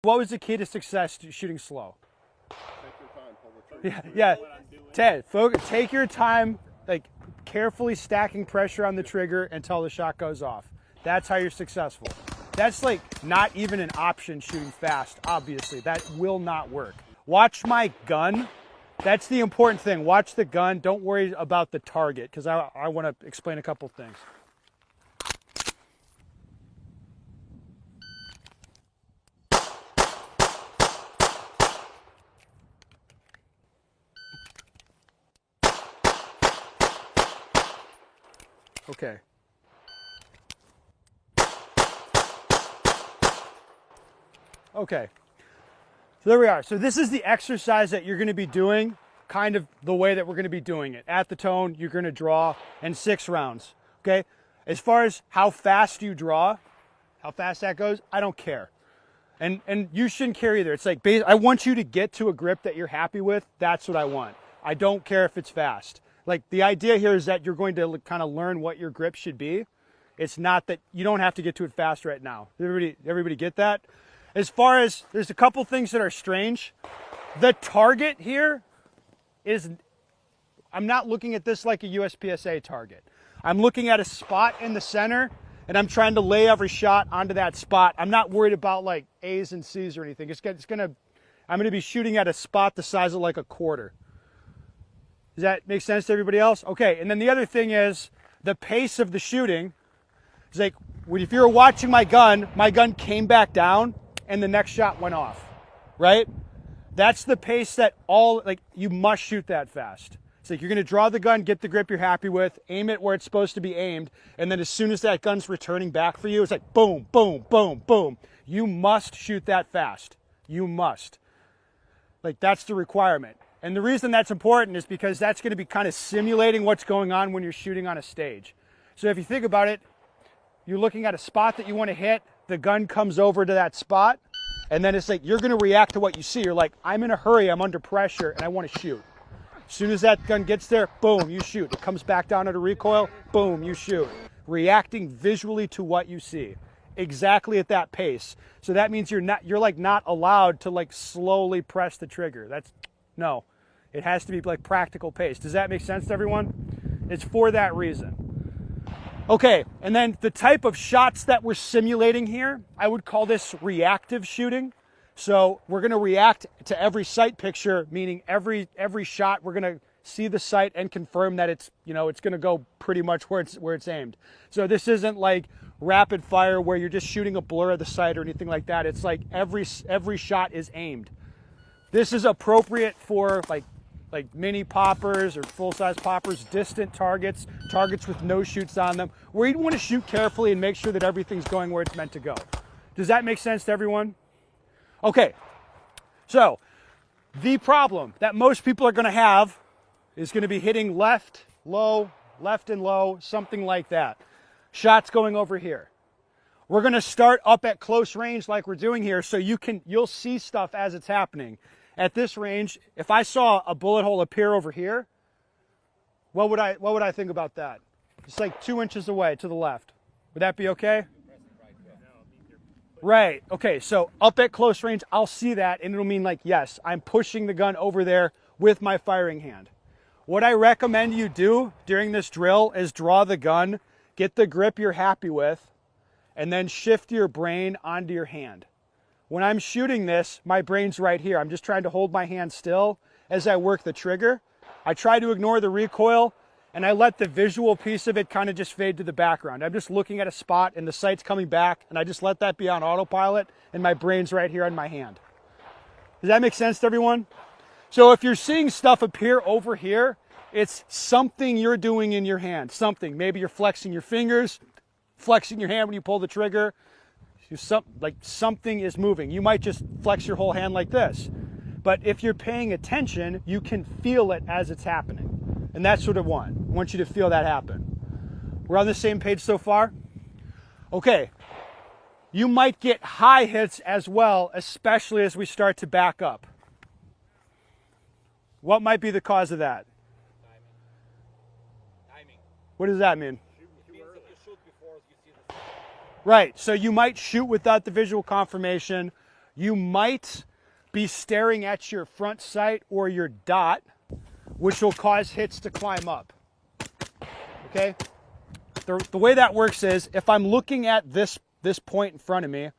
What was the key to success shooting slow? Take your time, pull the trigger. Yeah. Ted, take your time, like carefully stacking pressure on the trigger until the shot goes off. That's how you're successful. That's like not even an option shooting fast, obviously. That will not work. Watch my gun. That's the important thing. Watch the gun. Don't worry about the target, because I want to explain a couple things. Okay. Okay. So there we are. So this is the exercise that you're going to be doing, kind of the way that we're going to be doing it. At the tone, you're going to draw in 6 rounds. Okay? As far as how fast you draw, how fast that goes, I don't care. And you shouldn't care either. It's like, I want you to get to a grip that you're happy with. That's what I want. I don't care if it's fast. Like, the idea here is that you're going to kind of learn what your grip should be. It's not that you don't have to get to it fast right now. Everybody get that? As far as, there's a couple things that are strange. The target here is, I'm not looking at this like a USPSA target. I'm looking at a spot in the center, and I'm trying to lay every shot onto that spot. I'm not worried about like A's and C's or anything. I'm gonna be shooting at a spot the size of like a quarter. Does that make sense to everybody else? Okay, and then the other thing is the pace of the shooting. It's like, if you were watching my gun came back down and the next shot went off, right? That's the pace that you must shoot that fast. It's like you're gonna draw the gun, get the grip you're happy with, aim it where it's supposed to be aimed, and then as soon as that gun's returning back for you, it's like boom, boom, boom, boom. You must shoot that fast. You must. Like, that's the requirement. And the reason that's important is because that's going to be kind of simulating what's going on when you're shooting on a stage. So if you think about it, you're looking at a spot that you want to hit, the gun comes over to that spot, and then it's like you're going to react to what you see. You're like, I'm in a hurry, I'm under pressure, and I want to shoot. As soon as that gun gets there, boom, you shoot. It comes back down at a recoil, boom, you shoot. Reacting visually to what you see. Exactly at that pace. So that means you're not allowed to like slowly press the trigger. No. It has to be like practical pace. Does that make sense to everyone? It's for that reason. Okay, and then the type of shots that we're simulating here, I would call this reactive shooting. So we're gonna react to every sight picture, meaning every shot we're gonna see the sight and confirm that it's gonna go pretty much where it's aimed. So this isn't like rapid fire where you're just shooting a blur of the sight or anything like that. It's like every shot is aimed. This is appropriate for like mini poppers or full-size poppers, distant targets with no shoots on them, where you want to shoot carefully and make sure that everything's going where it's meant to go. Does that make sense to everyone? Okay, so the problem that most people are going to have is going to be hitting left and low, something like that. Shots going over here. We're going to start up at close range like we're doing here, so you'll see stuff as it's happening. At this range, if I saw a bullet hole appear over here, what would I think about that? It's like 2 inches away to the left. Would that be okay? Right. Okay, so up at close range, I'll see that, and it'll mean like, yes, I'm pushing the gun over there with my firing hand. What I recommend you do during this drill is draw the gun, get the grip you're happy with, and then shift your brain onto your hand. When I'm shooting this, my brain's right here. I'm just trying to hold my hand still as I work the trigger. I try to ignore the recoil, and I let the visual piece of it kind of just fade to the background. I'm just looking at a spot, and the sight's coming back, and I just let that be on autopilot, and my brain's right here on my hand. Does that make sense to everyone? So if you're seeing stuff appear over here, it's something you're doing in your hand. Something. Maybe you're flexing your fingers, flexing your hand when you pull the trigger. Something is moving. You might just flex your whole hand like this. But if you're paying attention, you can feel it as it's happening. And that's what I want. I want you to feel that happen. We're on the same page so far? Okay. You might get high hits as well, especially as we start to back up. What might be the cause of that? Timing. What does that mean? Right, so you might shoot without the visual confirmation. you might be staring at your front sight or your dot, which will cause hits to climb up. Okay? The way that works is if I'm looking at this point in front of me,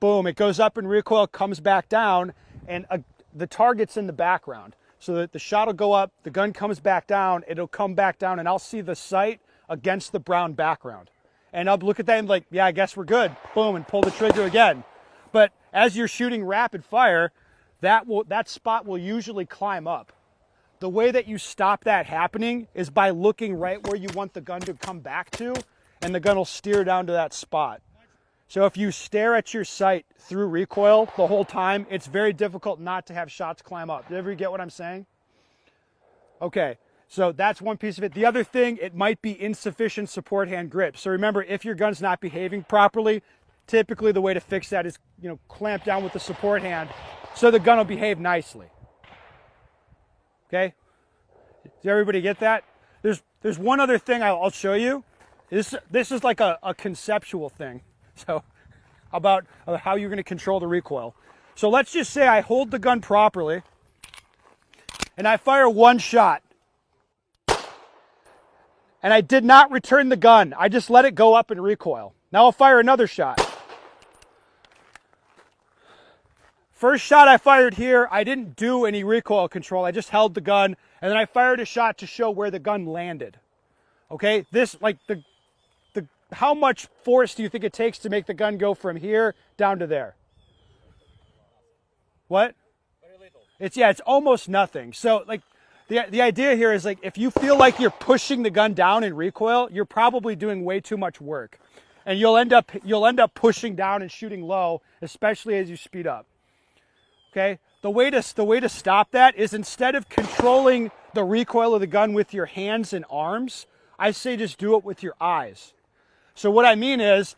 boom, it goes up in recoil, comes back down, and the target's in the background. So that the shot will go up, the gun comes back down, it'll come back down, and I'll see the sight against the brown background. And I'll look at that and be like, yeah, I guess we're good. Boom, and pull the trigger again. But as you're shooting rapid fire, that spot will usually climb up. The way that you stop that happening is by looking right where you want the gun to come back to, and the gun will steer down to that spot. So if you stare at your sight through recoil the whole time, it's very difficult not to have shots climb up. Did everybody get what I'm saying? Okay, so that's one piece of it. The other thing, it might be insufficient support hand grip. So remember, if your gun's not behaving properly, typically the way to fix that is, clamp down with the support hand so the gun will behave nicely. Okay? Does everybody get that? There's one other thing I'll show you. This is like a conceptual thing. So about how you're going to control the recoil. So let's just say I hold the gun properly and I fire one shot. And I did not return the gun. I just let it go up in recoil. Now I'll fire another shot. First shot I fired here, I didn't do any recoil control. I just held the gun, and then I fired a shot to show where the gun landed. Okay, this, like, how much force do you think it takes to make the gun go from here down to there? What? It's almost nothing. So, like, the idea here is, like, if you feel like you're pushing the gun down in recoil, you're probably doing way too much work, and you'll end up pushing down and shooting low, especially as you speed up. Okay, the way to stop that is, instead of controlling the recoil of the gun with your hands and arms, I say just do it with your eyes. So what I mean is,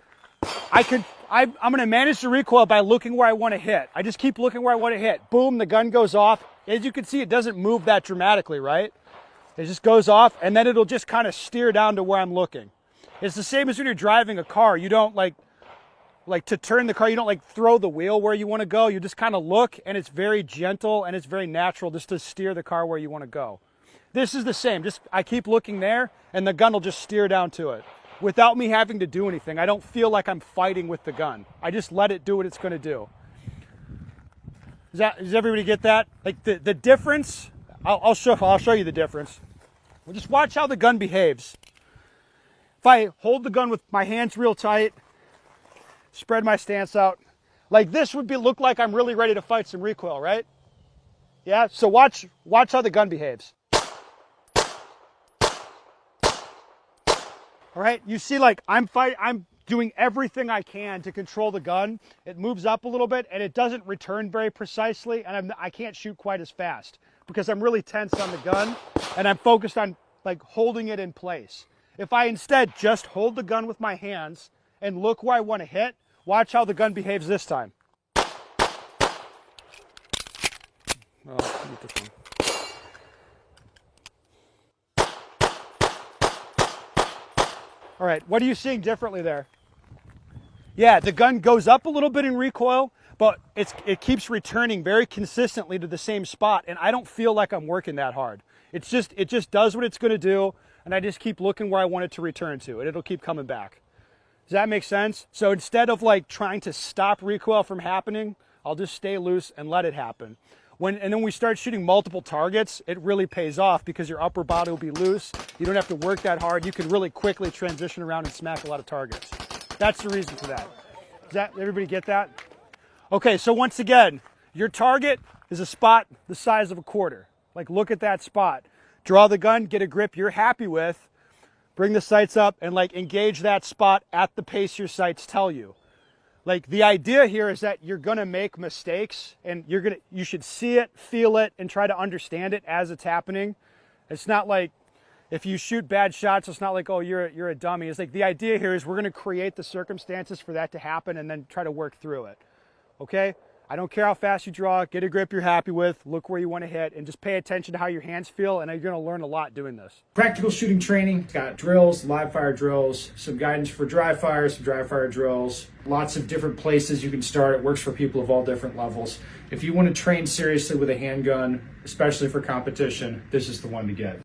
I'm going to manage the recoil by looking where I want to hit. I just keep looking where I want to hit. Boom, the gun goes off. As you can see, it doesn't move that dramatically, right? It just goes off, and then it'll just kind of steer down to where I'm looking. It's the same as when you're driving a car. You don't like to turn the car, you don't throw the wheel where you want to go. You just kind of look, and it's very gentle and it's very natural just to steer the car where you want to go. This is the same. I keep looking there, and the gun will just steer down to it without me having to do anything. I don't feel like I'm fighting with the gun. I just let it do what it's going to do. Does everybody get that? Like the difference, I'll show you the difference. Well, just watch how the gun behaves. If I hold the gun with my hands real tight, spread my stance out, like this would look like I'm really ready to fight some recoil, right? Yeah, so watch how the gun behaves. All right, you see, like I'm doing everything I can to control the gun. It moves up a little bit, and it doesn't return very precisely, and I can't shoot quite as fast because I'm really tense on the gun, and I'm focused on like holding it in place. If I instead just hold the gun with my hands and look where I want to hit, watch how the gun behaves this time. Oh, let me get this one. All right, what are you seeing differently there? Yeah, the gun goes up a little bit in recoil, but it keeps returning very consistently to the same spot, and I don't feel like I'm working that hard. It just does what it's going to do, and I just keep looking where I want it to return to, and it'll keep coming back. Does that make sense? So instead of like trying to stop recoil from happening, I'll just stay loose and let it happen. And then we start shooting multiple targets, it really pays off because your upper body will be loose. You don't have to work that hard. You can really quickly transition around and smack a lot of targets. That's the reason for that. Does everybody get that? Okay, so once again, your target is a spot the size of a quarter. Like, look at that spot. Draw the gun, get a grip you're happy with, bring the sights up, and like engage that spot at the pace your sights tell you. Like, the idea here is that you're gonna make mistakes, and you should see it, feel it, and try to understand it as it's happening. It's not like, if you shoot bad shots, it's not like, oh, you're a dummy. It's like, the idea here is we're gonna create the circumstances for that to happen and then try to work through it. Okay? I don't care how fast you draw, get a grip you're happy with, look where you want to hit, and just pay attention to how your hands feel, and you're going to learn a lot doing this. Practical shooting training, it's got drills, live fire drills, some guidance for dry fire, some dry fire drills, lots of different places you can start. It works for people of all different levels. If you want to train seriously with a handgun, especially for competition, this is the one to get.